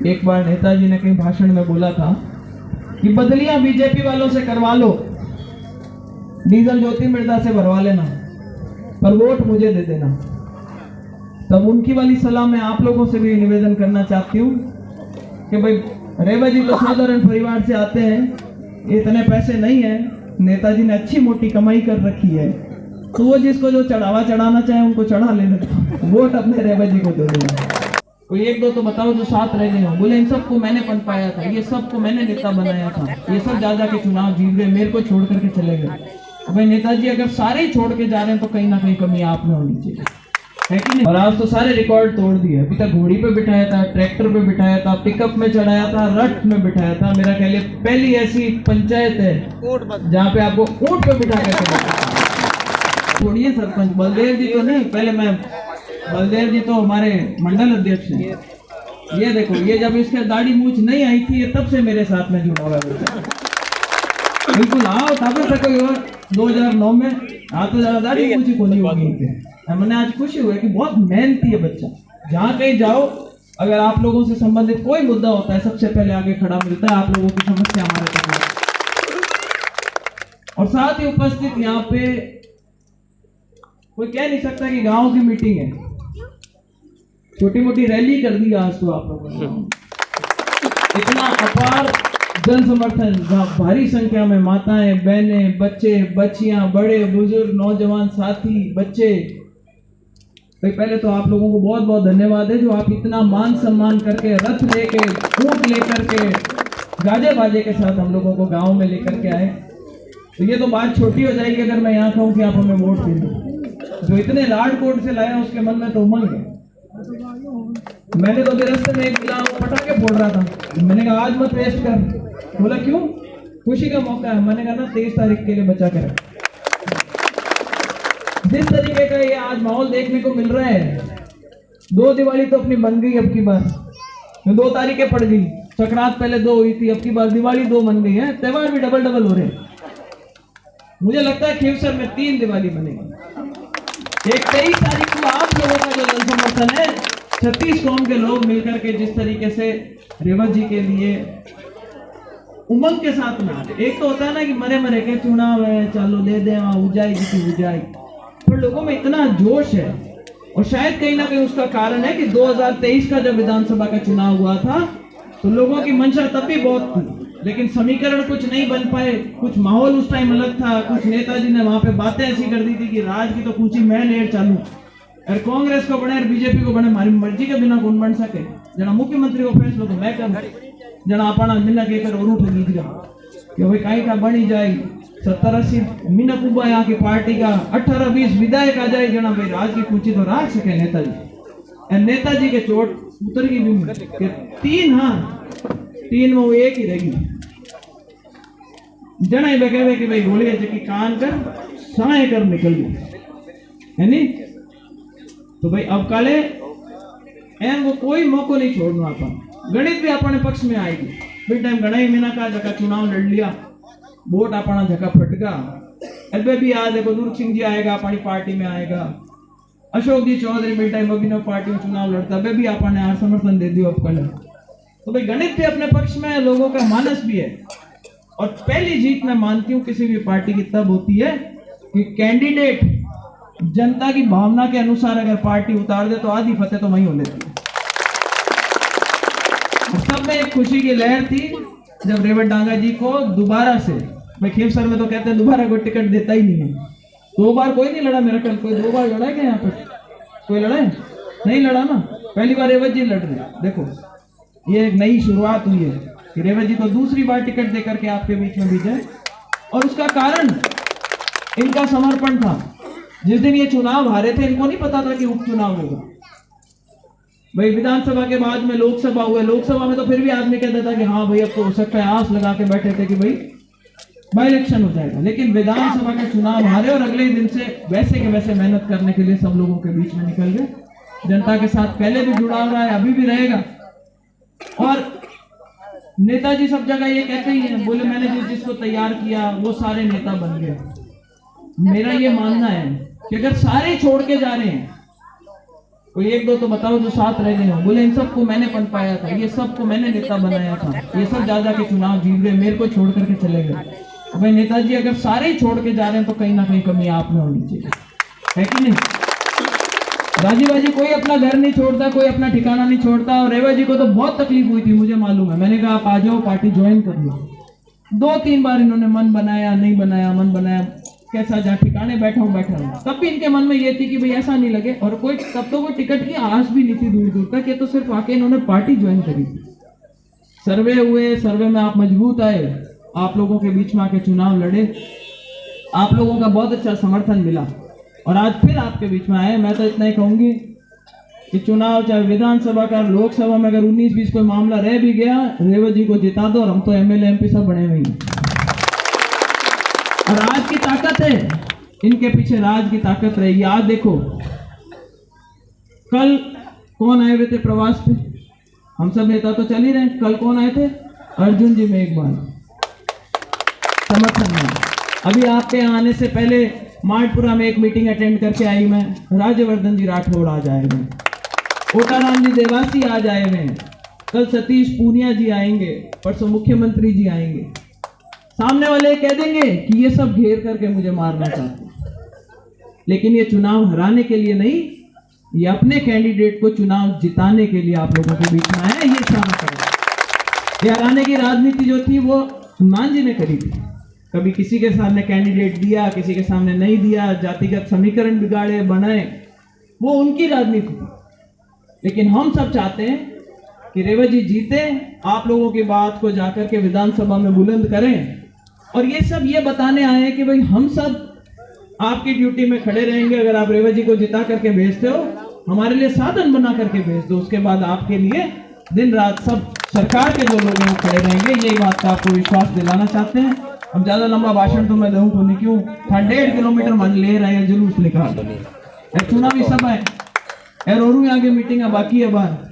एक बार नेताजी ने कहीं भाषण में बोला था कि बदलियां बीजेपी वालों से करवा लो, डीजल ज्योति मिर्जा से भरवा लेना, पर वोट मुझे दे देना। तब उनकी वाली सलाह मैं आप लोगों से भी निवेदन करना चाहती हूँ कि भाई रेवा जी तो साधारण परिवार से आते हैं, इतने पैसे नहीं है, नेताजी ने अच्छी मोटी कमाई कर रखी है, तो वो जिसको जो चढ़ावा चढ़ाना चाहे उनको चढ़ा लेना, वोट अपने रेवा जी को दे देना। कोई एक दो तो बताओ जो साथ रह गए हो, बोले इन सबको मैंने पनपाया था, ये सबको मैंने नेता बनाया था, ये सब जा के चुनाव जीत गए, मेरे को छोड़ करके चले गए। भाई नेताजी अगर सारे ही छोड़ के जा रहे हैं तो कहीं ना कहीं कमी आप में होनी चाहिए, है कि नहीं? और आज तो सारे रिकॉर्ड तोड़ दिए। अभी तक घोड़ी पे बिठाया था, ट्रैक्टर पे बिठाया था, पिकअप में चढ़ाया था, रथ में बिठाया था। मेरा ख्याल है पहली ऐसी पंचायत है जहाँ पे आपको ऊंट पे बिठा कर छोड़िए सरपंच बलदेव जी तो नहीं, पहले मैं बलदेव जी तो हमारे मंडल अध्यक्ष हैं। ये देखो, ये जब इसके दाढ़ी मूछ नहीं आई थी, ये तब से मेरे साथ में जुड़ा हुआ है। बिल्कुल आओ तब तक 2009 में तो ज्यादा दाढ़ी मूछ को नहीं होगी। मैंने आज खुशी हुई कि बहुत मेहनती है बच्चा। जहाँ कहीं जाओ, अगर आप लोगों से संबंधित कोई मुद्दा होता है, सबसे पहले आगे खड़ा मिलता है, आप लोगों की समस्या हमारे तक। और साथ ही उपस्थित यहाँ पे कोई कह नहीं सकता कि गांव की मीटिंग है, छोटी मोटी रैली कर दी आज तो आप लोगों ने। इतना अपार जन समर्थन, जहाँ भारी संख्या में माताएं, बहनें, बच्चे, बच्चियां, बड़े बुजुर्ग, नौजवान साथी, बच्चे। भाई पहले तो आप लोगों को बहुत बहुत धन्यवाद है जो आप इतना मान सम्मान करके, रथ लेके, ऊंट लेकर के, गाजे बाजे के साथ हम लोगों को गांव में लेकर के आए। तो ये तो बात छोटी हो जाएगी अगर मैं यहाँ कहूँ कि आप हमें वोट दे। जो इतने लाड कोट से लाया उसके मन में तो उमंग है। मैंने तो रास्ते में एक मिला, पटाखे फोड़ रहा था, मैंने कहा आज मत वेस्ट कर। बोला क्यों? खुशी का मौका है। मैंने कहा ना 23 तारीख के लिए बचा कर। जिस तरीके का ये आज माहौल देखने को मिल रहा है, 2 दिवाली तो अपनी बन गई, अब की बार 2 तारीखें पड़ गई, संक्रांत पहले 2 हुई थी, अब की बार दिवाली 2 बन गई है, त्योहार भी डबल डबल हो रहे हैं। मुझे लगता है खीवसर में 3 दिवाली बनेगी। एक 23 तारीख को आप लोगों का जो जन समर्थन है, 36 कौम के लोग मिलकर के जिस तरीके से रेवत जी के लिए उमंग के साथ में आते। एक तो होता है ना कि मरे मरे के चुनाव है, चलो दे दे, वहां उजाएगी की उजाएगी, पर लोगों में इतना जोश है। और शायद कहीं ना कहीं उसका कारण है कि 2023 का जब विधानसभा का चुनाव हुआ था तो लोगों की मंशा तब भी बहुत थी, लेकिन समीकरण कुछ नहीं बन पाए, कुछ माहौल उस टाइम अलग था, कुछ नेताजी ने वहां पे बातें ऐसी कर दी थी कि राज की तो पूछी मैं लेर चालू, और कांग्रेस को बने और बीजेपी को बने, हमारी मर्जी के बिना कौन बन सके। जना मुख्यमंत्री को फैसलो तो मैं कर, जना अपना मिना कहकर और उठ गीत गया कि भाई कहीं का बनी जाए 70-80 मिनक उबा यहाँ की पार्टी का, 18-20 विधायक आ जाए, जना भाई राज की पूछी तो राज सके नेताजी। नेताजी के चोट उतर गई कि 3 में वो एक ही रहेगी। जना ही कहे कि भाई गोली की कान कर साए कर निकल गई है नी। तो भाई अब काले एम वो कोई मौको नहीं छोड़ना। अपन गणित भी अपने पक्ष में आएगी। बिन टाइम गणा ही मीना का जगह चुनाव लड़ लिया, वोट अपना जगह फटका। अबे भी आज देखो दूर सिंह जी आएगा, अपनी पार्टी में आएगा, अशोक जी चौधरी बिन टाइम अभिनव पार्टी में चुनाव लड़ता, अबे भी अपने यार समर्थन दे दियो अब कल। तो भाई गणित भी अपने पक्ष में है, लोगों का मानस भी है। और पहली जीत मैं मानती हूँ किसी भी पार्टी की तब होती है कि कैंडिडेट जनता की भावना के अनुसार अगर पार्टी उतार दे तो आधी फतेह तो वही हो लेती है। सब में एक खुशी की लहर थी जब रेवत डांगा जी को दोबारा से, मैं खीवसर में तो कहते हैं दोबारा कोई टिकट देता ही नहीं है। 2 बार कोई नहीं लड़ा मेरा ख्याल, कोई 2 बार लड़ा क्या यहाँ पे? कोई लड़ा है? नहीं लड़ा ना, पहली बार रेवत जी लड़ रहे। देखो ये एक नई शुरुआत हुई है कि रेवत जी को दूसरी बार टिकट देकर के आपके बीच में भेजा। और उसका कारण इनका समर्पण था। जिस दिन ये चुनाव हारे थे, इनको नहीं पता था कि उपचुनाव होगा। भाई विधानसभा के बाद में लोकसभा हुए, लोकसभा में तो फिर भी आदमी कहता था कि हाँ भाई अब तो हो सकता है, आस लगा के बैठे थे कि भाई बाई इलेक्शन हो जाएगा। लेकिन विधानसभा का चुनाव हारे और अगले दिन से वैसे के वैसे मेहनत करने के लिए सब लोगों के बीच में निकल गए। जनता के साथ पहले भी जुड़ा रहा है, अभी भी रहेगा। और नेताजी सब जगह ये कहते ही हैं, बोले मैंने जिसको तैयार किया वो सारे नेता बन गए। मेरा ये मानना है कि अगर सारे छोड़ के जा रहे हैं, कोई एक दो तो बताओ जो साथ रह गए हो। बोले इन सबको मैंने पनपाया था, ये सबको मैंने नेता बनाया था, ये सब जा के चुनाव जीत गए, मेरे को छोड़ करके चले गए। भाई नेताजी अगर सारे ही छोड़ के जा रहे हैं तो कहीं ना कहीं कमी आप में होनी चाहिए, है कि नहीं? राजीव जी कोई अपना घर नहीं छोड़ता, कोई अपना ठिकाना नहीं छोड़ता। और रेवा जी को तो बहुत तकलीफ हुई थी, मुझे मालूम है। मैंने कहा आप आ जाओ, पार्टी ज्वाइन कर लो। 2-3 बार इन्होंने मन बनाया, नहीं बनाया, मन बनाया, कैसा जहाँ ठिकाने बैठा हूँ बैठा हूँ। तब भी इनके मन में ये थी कि भाई ऐसा नहीं लगे। और कोई तब तो कोई टिकट की आस भी नहीं थी दूर दूर तक, ये तो सिर्फ आके इन्होंने पार्टी ज्वाइन करी थी। सर्वे हुए, सर्वे में आप मजबूत आए, आप लोगों के बीच में आके चुनाव लड़े, आप लोगों का बहुत अच्छा समर्थन मिला और आज फिर आपके बीच में आए। मैं तो इतना ही कहूंगी कि चुनाव चाहे विधानसभा का, लोकसभा में अगर 19-20 कोई मामला रह भी गया, रेवा जी को जिता दो और हम तो एमएलए एमपी सब बने हुए हैं। और राज की ताकत है, इनके पीछे राज की ताकत रहेगी। आज देखो कल कौन आए हुए थे प्रवास पे, हम सब नेता तो चल ही रहे। कल कौन आए थे? अर्जुन जी मेघवाल समर्थन में। अभी आपके आने से पहले मार्टपुरा में एक मीटिंग अटेंड करके आई मैं, राज्यवर्धन जी राठौड़ आज आए हुए, ओटाराम जी देवासी आज आए हुए, कल सतीश पूनिया जी आएंगे, परसों मुख्यमंत्री जी आएंगे। सामने वाले कह देंगे कि ये सब घेर करके मुझे मारना चाहते हैं, लेकिन ये चुनाव हराने के लिए नहीं, ये अपने कैंडिडेट को चुनाव जिताने के लिए आप लोगों के बीच में आया। ये सारा करें। ये हराने की राजनीति जो थी वो हनुमान जी ने करी थी। कभी किसी के सामने कैंडिडेट दिया, किसी के सामने नहीं दिया, जातिगत समीकरण बिगाड़े बनाए, वो उनकी राजनीति थी। लेकिन हम सब चाहते हैं कि रेवा जी जीते, आप लोगों की बात को जाकर के विधानसभा में बुलंद करें। और ये सब ये बताने आए हैं कि भाई हम सब आपकी ड्यूटी में खड़े रहेंगे। अगर आप रेवा जी को जिता करके भेजते हो, हमारे लिए साधन बना करके भेज दो, उसके बाद आपके लिए दिन रात सब सरकार के जो लोग हैं वो खड़े रहेंगे। यही बात का आपको विश्वास दिलाना चाहते हैं। अब ज्यादा लंबा भाषण तो मैं दूं तो नहीं, क्यों 1.5 किलोमीटर मन ले रहे हैं जुलूस निकाल, चुनावी सभा है और आगे मीटिंग बाकी है बाहर।